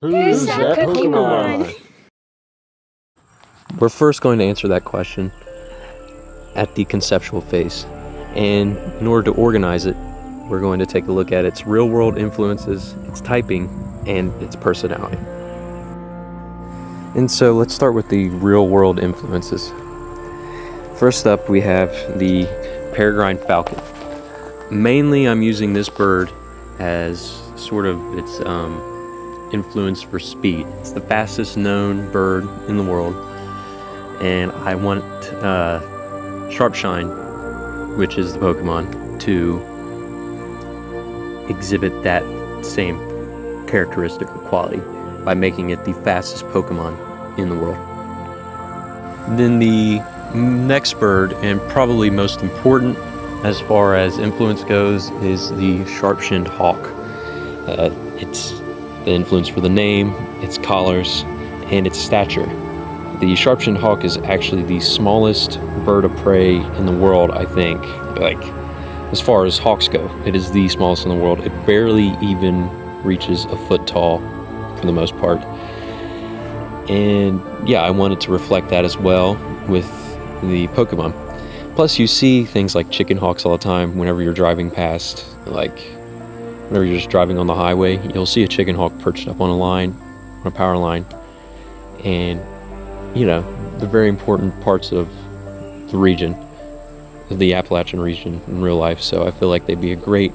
Who's that Pokemon? We're first going to answer that question at the conceptual phase. And in order to organize it, we're going to take a look at its real-world influences, its typing, and its personality. And so let's start with the real-world influences. First up, we have the peregrine falcon. Mainly, I'm using this bird as sort of its influence for speed. It's the fastest known bird in the world, and I want Sharpshine, which is the Pokemon, to exhibit that same characteristic or quality by making it the fastest Pokemon in the world. Then the next bird, and probably most important as far as influence goes, is the sharp-shinned hawk. It's the influence for the name, its collars, and its stature. The sharp-shinned hawk is actually the smallest bird of prey in the world, I think. Like, as far as hawks go, it is the smallest in the world. It barely even reaches a foot tall for the most part. And yeah, I wanted to reflect that as well with the Pokemon. Plus, you see things like chicken hawks all the time whenever you're driving past, like whenever you're just driving on the highway, you'll see a chicken hawk perched up on a line, on a power line. And, you know, the very important parts of the region, the Appalachian region in real life. So I feel like they'd be a great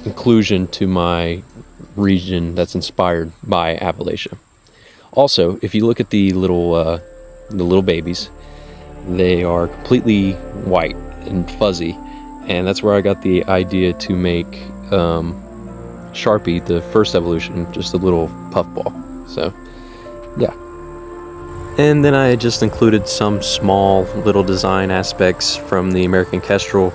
inclusion to my region that's inspired by Appalachia. Also, if you look at the little babies, they are completely white and fuzzy, and that's where I got the idea to make Sharpie, the first evolution, just a little puffball. So yeah. And then I just included some small little design aspects from the American Kestrel,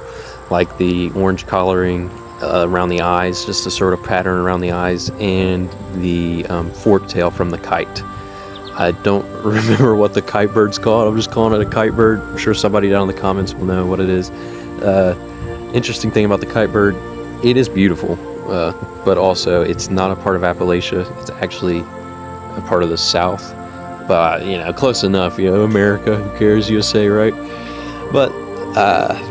like the orange collaring around the eyes, just a sort of pattern around the eyes, and the fork tail from the kite. I don't remember what the kite bird's called. I'm just calling it a kite bird. I'm sure somebody down in the comments will know what it is. Interesting thing about the kite bird, it is beautiful, but also it's not a part of Appalachia. It's actually a part of the South. But, you know, close enough, you know, America, who cares, USA, right? But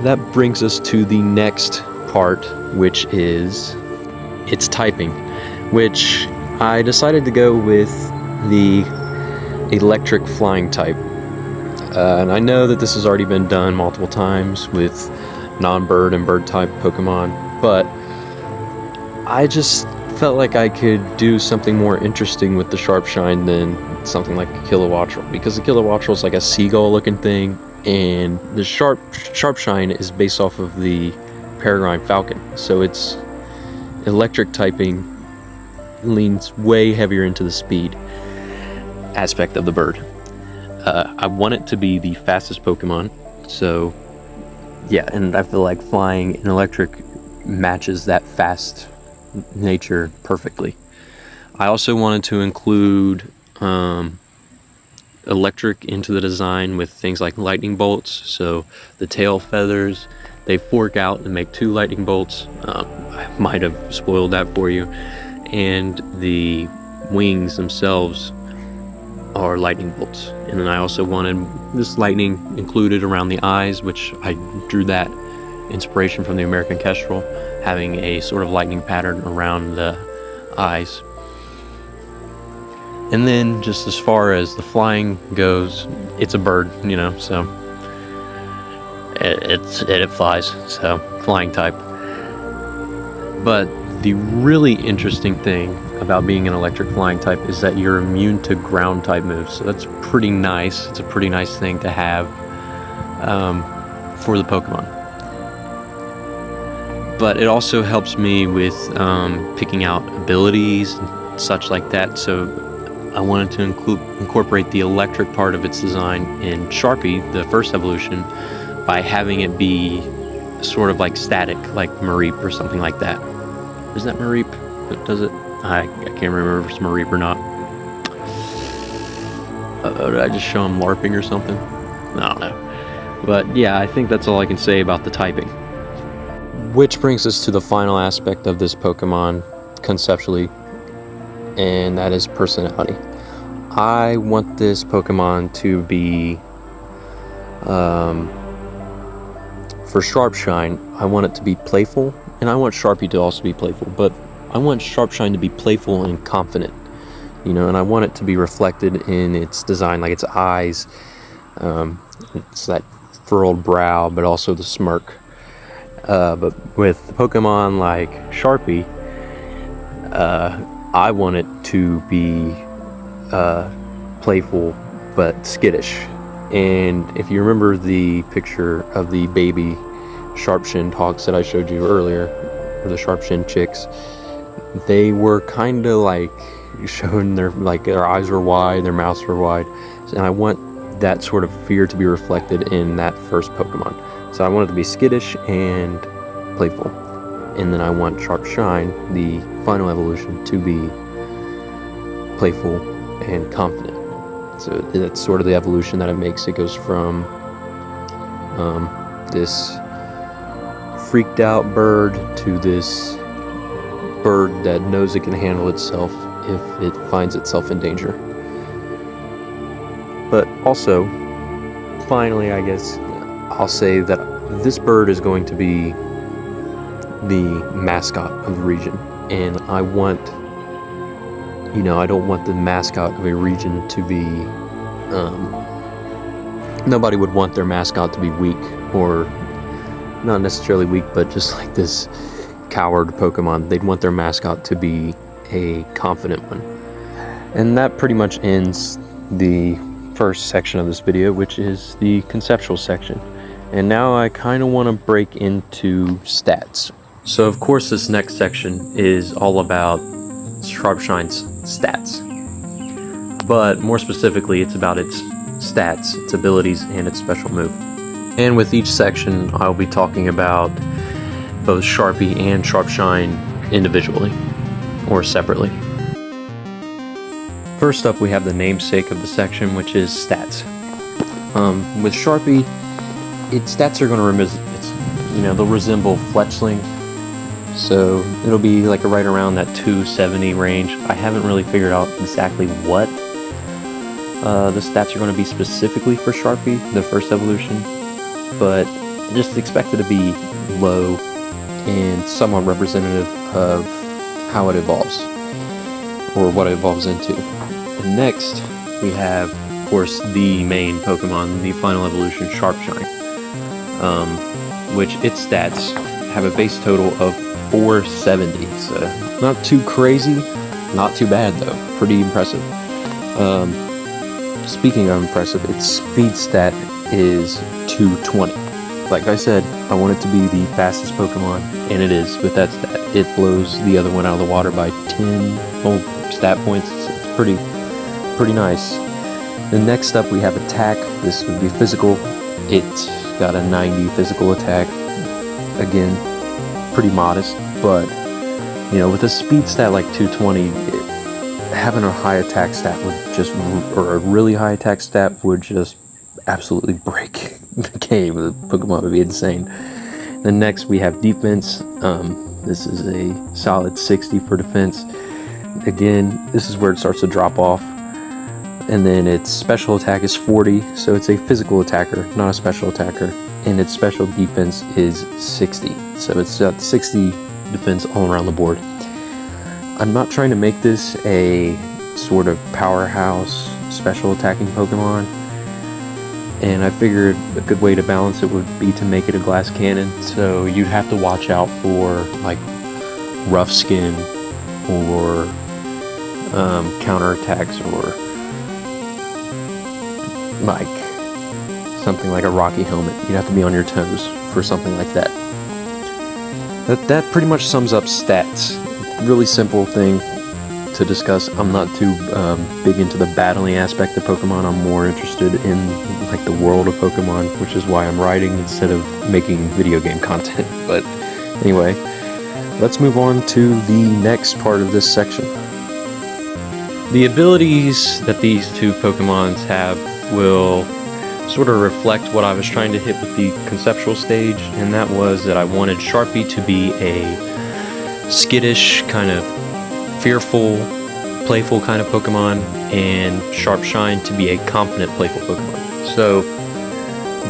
that brings us to the next part, which is its typing, which I decided to go with the electric flying type. And I know that this has already been done multiple times with non-bird and bird type Pokemon, but I just felt like I could do something more interesting with the Sharpshine than something like a Kilowattrel, because the Kilowattrel is like a seagull looking thing, and the Sharpshine is based off of the peregrine falcon, so its electric typing leans way heavier into the speed aspect of the bird. I want it to be the fastest Pokemon, so yeah, and I feel like flying in electric matches that fast nature perfectly. I also wanted to include electric into the design with things like lightning bolts, so the tail feathers, they fork out and make 2 lightning bolts. I might have spoiled that for you. And the wings themselves are lightning bolts. And then I also wanted this lightning included around the eyes, which I drew that inspiration from the American Kestrel, having a sort of lightning pattern around the eyes. And then just as far as the flying goes, it's a bird, you know, so it flies, so flying type. But the really interesting thing about being an electric flying type is that you're immune to ground type moves, so that's pretty nice. It's a pretty nice thing to have for the Pokemon. But it also helps me with picking out abilities and such like that, so I wanted to incorporate the electric part of its design in Sharpie, the first evolution, by having it be sort of like static, like Mareep or something like that. Is that Mareep that does it? I can't remember if it's Mareep or not. Did I just show him LARPing or something? I don't know. But yeah, I think that's all I can say about the typing. Which brings us to the final aspect of this Pokemon, conceptually, and that is personality. I want this Pokemon to be, for Sharpshine, I want it to be playful, and I want Sharpie to also be playful, but I want Sharpshine to be playful and confident, you know, and I want it to be reflected in its design, like its eyes, it's that furrowed brow, but also the smirk. But with Pokemon like Sharpie, I want it to be playful but skittish. And if you remember the picture of the baby sharp-shinned hawks that I showed you earlier, or the sharp-shinned chicks, they were kind of like showing their eyes were wide, their mouths were wide, and I want that sort of fear to be reflected in that first Pokemon. So I want it to be skittish and playful, and then I want Sharpshine, the final evolution, to be playful and confident. So that's sort of the evolution that it makes. It goes from this freaked out bird to this bird that knows it can handle itself if it finds itself in danger. But also, finally, I guess I'll say that this bird is going to be the mascot of the region, and I want, you know, I don't want the mascot of a region to be, nobody would want their mascot to be weak, or not necessarily weak, but just like this coward Pokemon. They'd want their mascot to be a confident one. And that pretty much ends the first section of this video, which is the conceptual section. And now I kind of want to break into stats. So of course this next section is all about Sharpshine's stats, but more specifically it's about its stats, its abilities, and its special move. And with each section I'll be talking about both Sharpie and Sharpshine individually or separately. First up, we have the namesake of the section, which is stats. With Sharpie, its stats are going to they'll resemble fletchling. So it'll be like right around that 270 range. I haven't really figured out exactly what the stats are going to be specifically for Sharpie, the first evolution, but just expect it to be low and somewhat representative of how it evolves, or what it evolves into. And next, we have, of course, the main Pokemon, the final evolution, Sharpshine, which its stats have a base total of 470, so not too crazy, not too bad though, pretty impressive. Speaking of impressive, its speed stat is 220. Like I said, I want it to be the fastest Pokemon, and it is with that stat. It blows the other one out of the water by 10 whole stat points. It's pretty nice. Then next up we have attack. This would be physical. It's got a 90 physical attack. Again, pretty modest, but you know, with a speed stat like 220, having a high attack stat would just, or a really high attack stat would just absolutely break the game. The Pokemon would be insane. Then next we have defense. This is a solid 60 for defense. Again, this is where it starts to drop off. And then its special attack is 40, so it's a physical attacker, not a special attacker. And its special defense is 60, so it's got 60 defense all around the board. I'm not trying to make this a sort of powerhouse special attacking Pokemon, and I figured a good way to balance it would be to make it a glass cannon, so you'd have to watch out for like rough skin or counterattacks, or like something like a rocky helmet. You'd have to be on your toes for something like that. That pretty much sums up stats. Really simple thing to discuss. I'm not too big into the battling aspect of Pokemon. I'm more interested in like the world of Pokemon, which is why I'm writing instead of making video game content. But anyway, let's move on to the next part of this section. The abilities that these two Pokemons have will sort of reflect what I was trying to hit with the conceptual stage, and that was that I wanted Sharpie to be a skittish, kind of fearful, playful kind of Pokemon, and Sharpshine to be a confident, playful Pokemon. So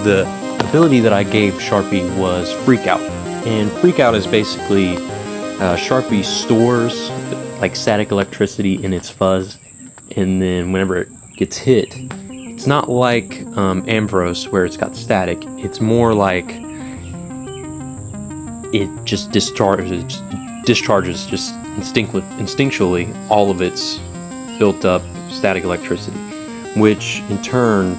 the ability that I gave Sharpie was Freak Out. And Freak Out is basically Sharpie stores like static electricity in its fuzz, and then whenever it gets hit, it's not like Ampharos where it's got static. It's more like it just discharges just instinctually all of its built up static electricity, which in turn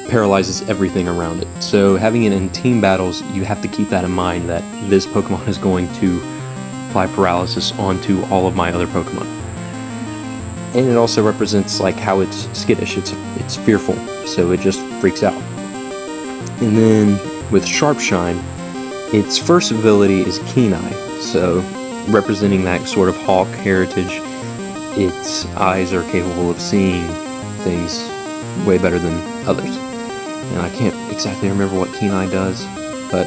paralyzes everything around it. So having it in team battles, you have to keep that in mind, that this Pokemon is going to apply paralysis onto all of my other Pokemon. And it also represents like how it's skittish, it's fearful, so it just freaks out. And then with Sharpshine, its first ability is Keen Eye, so representing that sort of hawk heritage, its eyes are capable of seeing things way better than others. And I can't exactly remember what Keen Eye does, but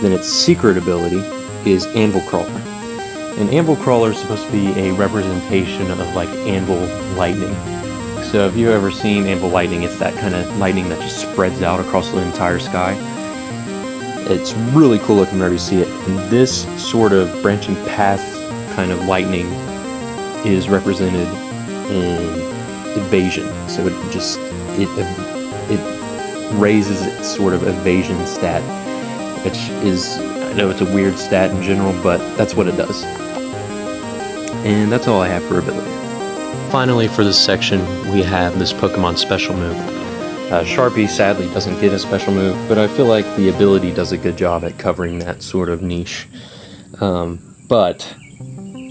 then its secret ability is Anvil Crawler. And Anvil Crawler is supposed to be a representation of like Anvil Lightning. So if you've ever seen Anvil Lightning, it's that kind of lightning that just spreads out across the entire sky. It's really cool looking whenever you see it. And this sort of branching path kind of lightning is represented in evasion. So it raises its sort of evasion stat, which is, I know it's a weird stat in general, but that's what it does. And that's all I have for ability. Finally, for this section, we have this Pokemon special move. Sharpie sadly doesn't get a special move, but I feel like the ability does a good job at covering that sort of niche. But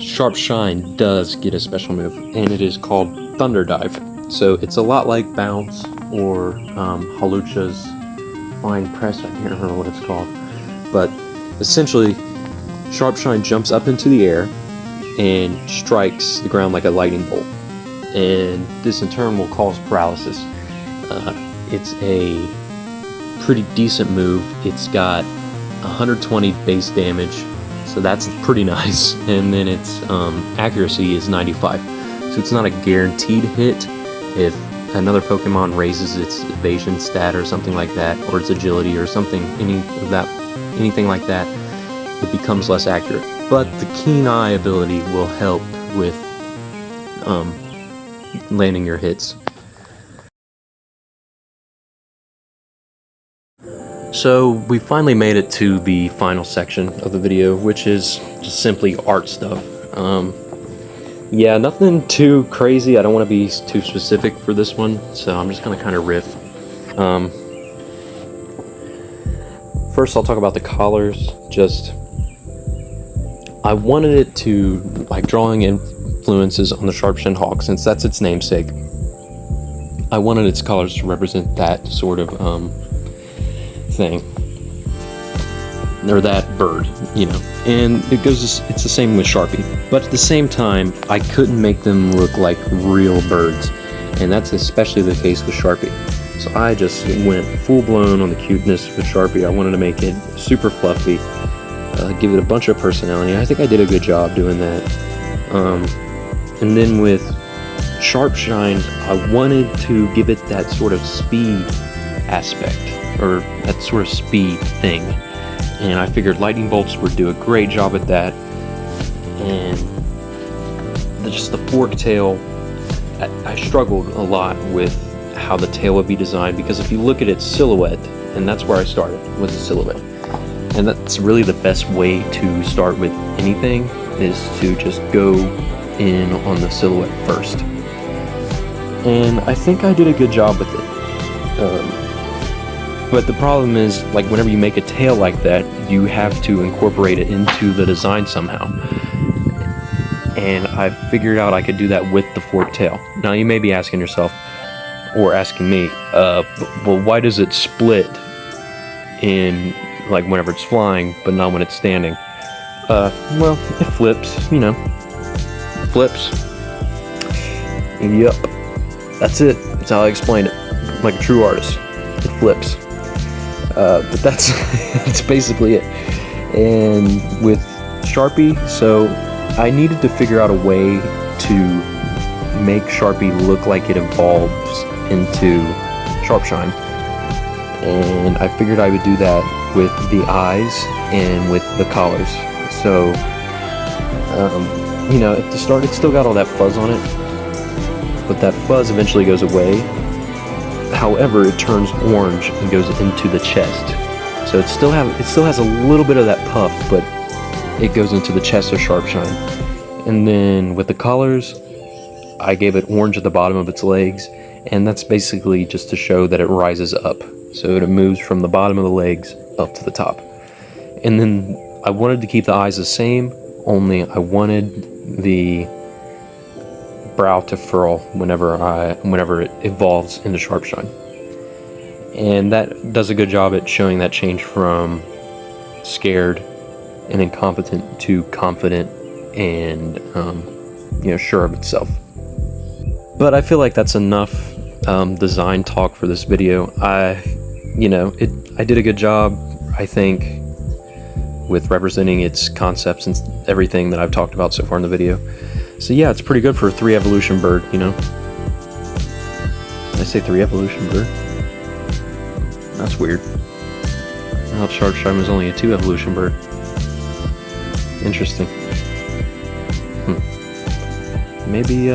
Sharpshine does get a special move, and it is called Thunder Dive. So it's a lot like Bounce or Hawlucha's Fine Press, I can't remember what it's called. But essentially, Sharpshine jumps up into the air and strikes the ground like a lightning bolt. And this in turn will cause paralysis. It's a pretty decent move. It's got 120 base damage, so that's pretty nice. And then its accuracy is 95. So it's not a guaranteed hit. If another Pokemon raises its evasion stat or something like that, or its agility or something, anything like that, it becomes less accurate. But the Keen Eye ability will help with landing your hits. So we finally made it to the final section of the video, which is just simply art stuff. Yeah, nothing too crazy. I don't want to be too specific for this one, so I'm just going to kind of riff. First, I'll talk about the collars. I wanted it to, like, drawing influences on the Sharpshin Hawk, since that's its namesake. I wanted its collars to represent that sort of thing, or that bird, you know. And it's the same with Sharpie, but at the same time, I couldn't make them look like real birds, and that's especially the case with Sharpie. So I just went full blown on the cuteness with Sharpie. I wanted to make it super fluffy, give it a bunch of personality. I think I did a good job doing that. And then with Sharpshine, I wanted to give it that sort of speed aspect, or that sort of speed thing. And I figured lightning bolts would do a great job at that. And just the fork tail, I struggled a lot with how the tail would be designed, because if you look at its silhouette, and that's where I started, was the silhouette. And that's really the best way to start with anything, is to just go in on the silhouette first. And I think I did a good job with it. But the problem is, like, whenever you make a tail like that, you have to incorporate it into the design somehow. And I figured out I could do that with the forked tail. Now you may be asking yourself, or asking me, well, why does it split in, like, whenever it's flying, but not when it's standing? Well, it flips, you know. It flips. Yep. That's it. That's how I explain it. Like a true artist. It flips. But that's basically it. And with Sharpie, so I needed to figure out a way to make Sharpie look like it evolves into Sharpshine. And I figured I would do that with the eyes and with the collars. So, you know, at the start it's still got all that fuzz on it, but that fuzz eventually goes away. However, it turns orange and goes into the chest. So it still has a little bit of that puff, but it goes into the chest of Sharpshine. And then with the collars, I gave it orange at the bottom of its legs, and that's basically just to show that it rises up. So it moves from the bottom of the legs up to the top. And then I wanted to keep the eyes the same, only I wanted the brow to furl whenever it evolves into Sharpshine. And that does a good job at showing that change from scared and incompetent to confident and sure of itself. But I feel like that's enough design talk for this video. I did a good job, I think, with representing its concepts and everything that I've talked about so far in the video. So yeah, it's pretty good for a 3 evolution bird, you know. Did I say 3 evolution bird? That's weird. I thought Sharpshine was only a 2 evolution bird. Interesting. Maybe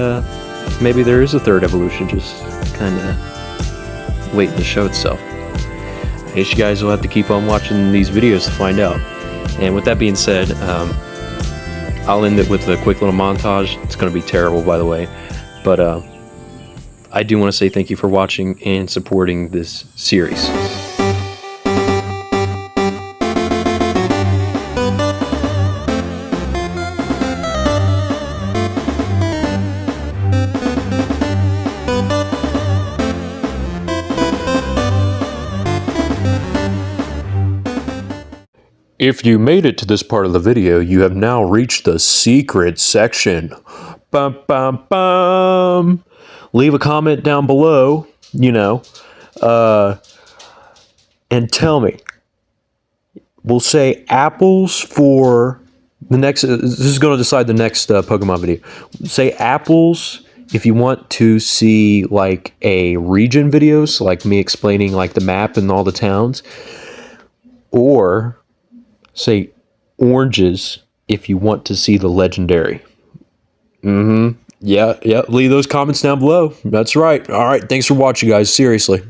there is a 3rd evolution, just kind of waiting to show itself. I guess you guys will have to keep on watching these videos to find out. And with that being said, I'll end it with a quick little montage. It's going to be terrible, by the way, but I do want to say thank you for watching and supporting this series. If you made it to this part of the video, you have now reached the secret section. Bum, bum, bum. Leave a comment down below, and tell me. We'll say apples for the next, this is going to decide the next Pokemon video. Say apples if you want to see like a region video, so like me explaining like the map and all the towns, or say oranges if you want to see the legendary. Yeah, leave those comments down below. That's right. All right, thanks for watching, guys. Seriously.